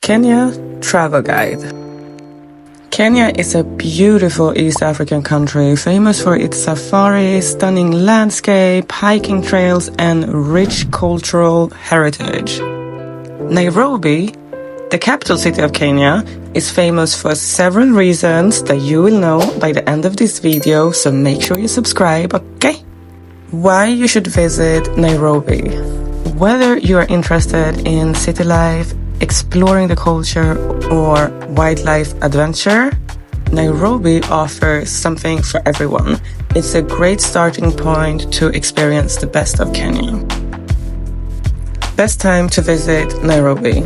Kenya Travel Guide. Kenya is a beautiful East African country, famous for its safari, stunning landscape, hiking trails, and rich cultural heritage. Nairobi, the capital city of Kenya, is famous for several reasons that you will know by the end of this video, so make sure you subscribe, okay? Why you should visit Nairobi. Whether you are interested in city life, exploring the culture, or wildlife adventure, Nairobi offers something for everyone. It's a great starting point to experience the best of Kenya. Best time to visit Nairobi.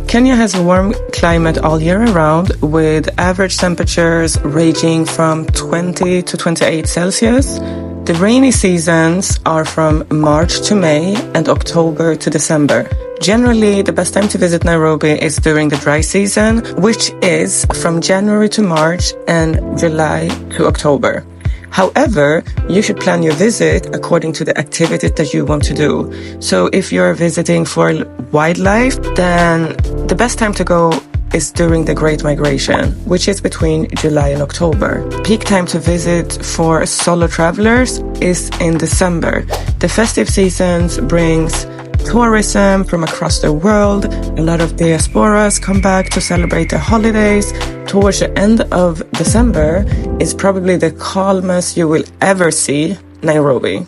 Kenya has a warm climate all year around, with average temperatures ranging from 20 to 28 Celsius. The rainy seasons are from March to May and October to December. Generally, the best time to visit Nairobi is during the dry season, which is from January to March and July to October. However, you should plan your visit according to the activity that you want to do. So if you're visiting for wildlife, then the best time to go is during the Great Migration, which is between July and October. Peak time to visit for solo travelers is in December. The festive seasons brings tourism from across the world. A lot of diasporas come back to celebrate the holidays. Towards the end of December is probably the calmest you will ever see Nairobi,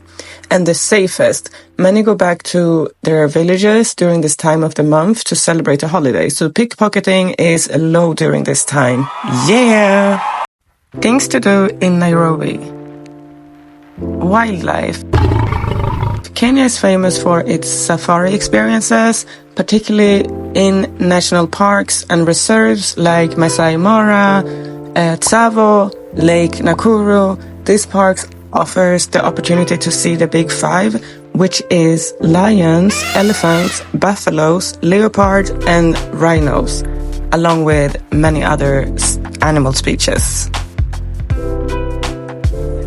and the safest. Many go back to their villages during this time of the month to celebrate the holidays. So pickpocketing is low during this time. Yeah! Things to do in Nairobi. Wildlife. Kenya is famous for its safari experiences, particularly in national parks and reserves like Masai Mara, Tsavo, Lake Nakuru. These parks offers the opportunity to see the big five, which is lions, elephants, buffaloes, leopards, and rhinos, along with many other animal species.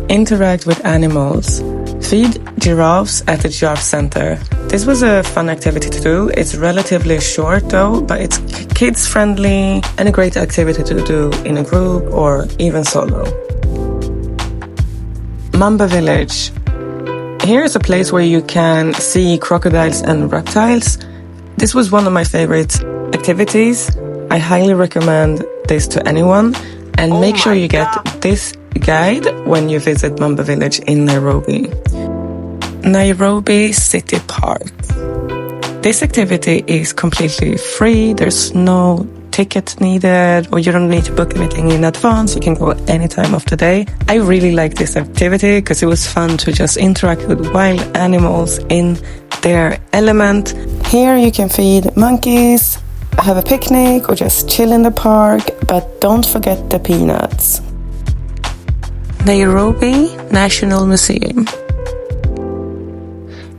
Interact with animals. Feed giraffes at the giraffe center. This was a fun activity to do. It's relatively short though, but it's kids friendly and a great activity to do in a group or even solo. Mamba Village. Here is a place where you can see crocodiles and reptiles. This was one of my favorite activities. I highly recommend this to anyone, and make sure you get this guide when you visit Mamba Village in Nairobi. Nairobi City Park. This activity is completely free. There's no ticket needed, or you don't need to book anything in advance. You can go any time of the day. I really like this activity because it was fun to just interact with wild animals in their element. Here you can feed monkeys, have a picnic, or just chill in the park, but don't forget the peanuts. Nairobi National Museum.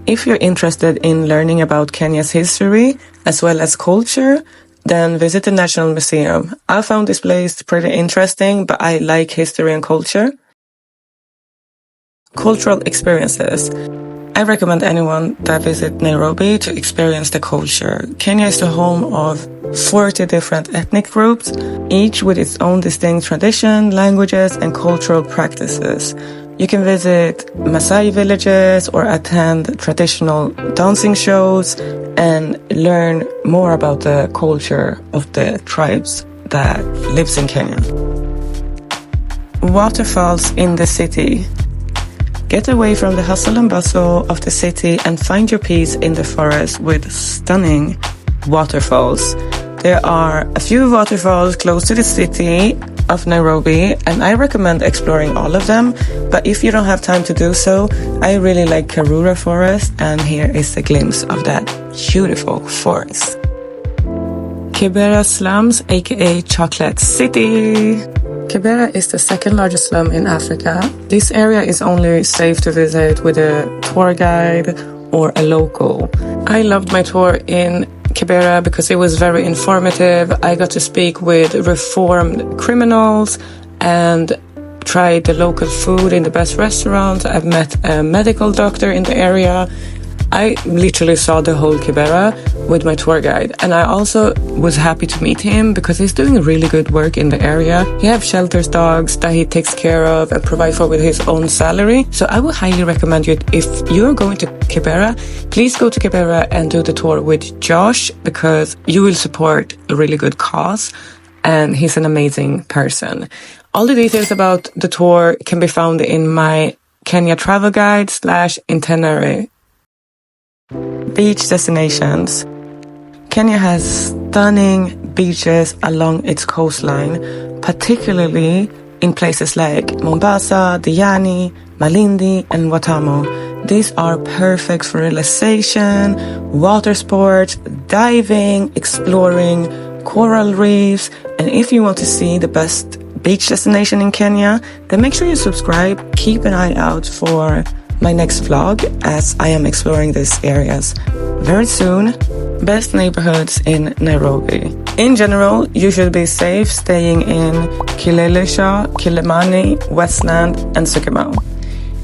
If you're interested in learning about Kenya's history as well as culture, then visit the National Museum. I found this place pretty interesting, but I like history and culture. Cultural experiences. I recommend anyone that visit Nairobi to experience the culture. Kenya is the home of 40 different ethnic groups, each with its own distinct tradition, languages, and cultural practices. You can visit Maasai villages or attend traditional dancing shows and learn more about the culture of the tribes that lives in Kenya. Waterfalls in the city. Get away from the hustle and bustle of the city and find your peace in the forest with stunning waterfalls. There are a few waterfalls close to the city of Nairobi, and I recommend exploring all of them, but if you don't have time to do so, I really like Karura Forest, and here is a glimpse of that beautiful forest. Kibera slums, aka Chocolate City. Kibera is the second largest slum in Africa. This area is only safe to visit with a tour guide or a local. I loved my tour in Kibera because it was very informative. I got to speak with reformed criminals and tried the local food in the best restaurants. I've met a medical doctor in the area. I literally saw the whole Kibera with my tour guide, and I also was happy to meet him because he's doing really good work in the area. He has shelters dogs that he takes care of and provides for with his own salary. So I would highly recommend you, if you're going to Kibera, please go to Kibera and do the tour with Josh, because you will support a really good cause, and he's an amazing person. All the details about the tour can be found in my Kenya travel guide / itinerary. Beach destinations. Kenya has stunning beaches along its coastline, particularly in places like Mombasa, Diani, Malindi, and Watamu. These are perfect for relaxation, water sports, diving, exploring, coral reefs, and if you want to see the best beach destination in Kenya, then make sure you subscribe. Keep an eye out for my next vlog as I am exploring these areas very soon. Best neighborhoods in Nairobi. In general, you should be safe staying in Kileleshwa, Kilimani, Westland, and Syokimau.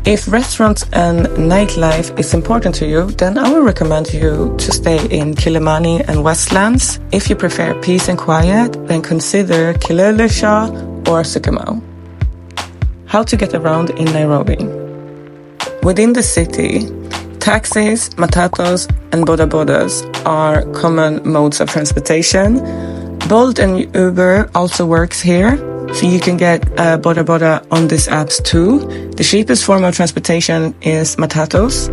If restaurants and nightlife is important to you, then I would recommend you to stay in Kilimani and Westlands. If you prefer peace and quiet, then consider Kileleshwa or Syokimau. How to get around in Nairobi. Within the city, taxis, matatus, and bodabodas are common modes of transportation. Bolt and Uber also works here, so you can get a bodaboda on these apps too. The cheapest form of transportation is matatus.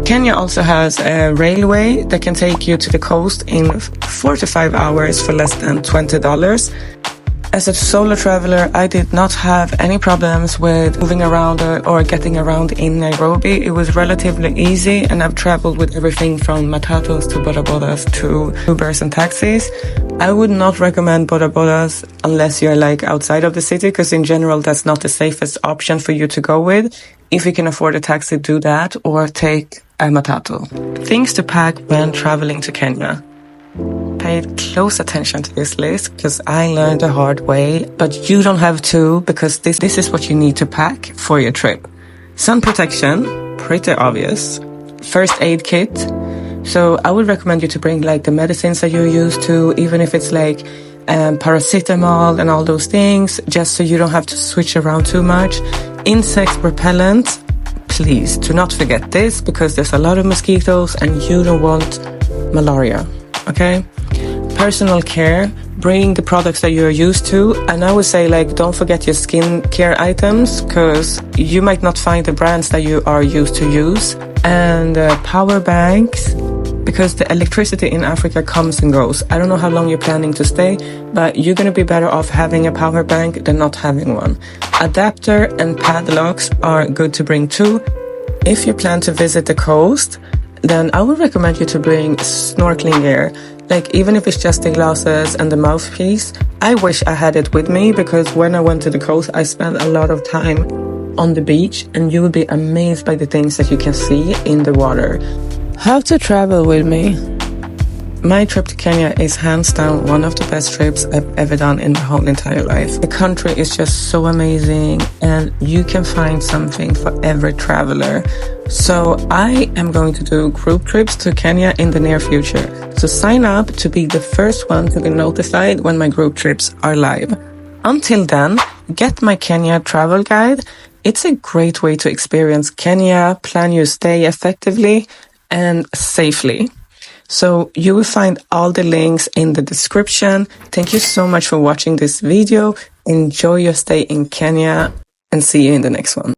Kenya also has a railway that can take you to the coast in 4 to 5 hours for less than $20. As a solo traveler, I did not have any problems with moving around or getting around in Nairobi. It was relatively easy, and I've traveled with everything from matatus to bodabodas to Ubers and taxis. I would not recommend bodabodas unless you're like outside of the city, because in general, that's not the safest option for you to go with. If you can afford a taxi, do that, or take a matatu. Things to pack when traveling to Kenya. Paid close attention to this list because I learned the hard way, but you don't have to, because this is what you need to pack for your trip. Sun protection, pretty obvious. First aid kit. So I would recommend you to bring like the medicines that you're used to, even if it's like paracetamol and all those things, just so you don't have to switch around too much. Insect repellent. Please do not forget this, because there's a lot of mosquitoes and you don't want malaria. Okay? Personal care, bring the products that you're used to, and I would say like don't forget your skincare items, because you might not find the brands that you are used to use. And power banks, because the electricity in Africa comes and goes. I don't know how long you're planning to stay, but you're going to be better off having a power bank than not having one. Adapter and padlocks are good to bring too. If you plan to visit the coast, then I would recommend you to bring snorkeling gear. Like, even if it's just the glasses and the mouthpiece. I wish I had it with me, because when I went to the coast, I spent a lot of time on the beach, and you will be amazed by the things that you can see in the water. How to travel with me. My trip to Kenya is hands down one of the best trips I've ever done in my whole entire life. The country is just so amazing, and you can find something for every traveler. So I am going to do group trips to Kenya in the near future. So sign up to be the first one to be notified when my group trips are live. Until then, get my Kenya travel guide. It's a great way to experience Kenya, plan your stay effectively and safely. So you will find all the links in the description. Thank you so much for watching this video. Enjoy your stay in Kenya, and see you in the next one.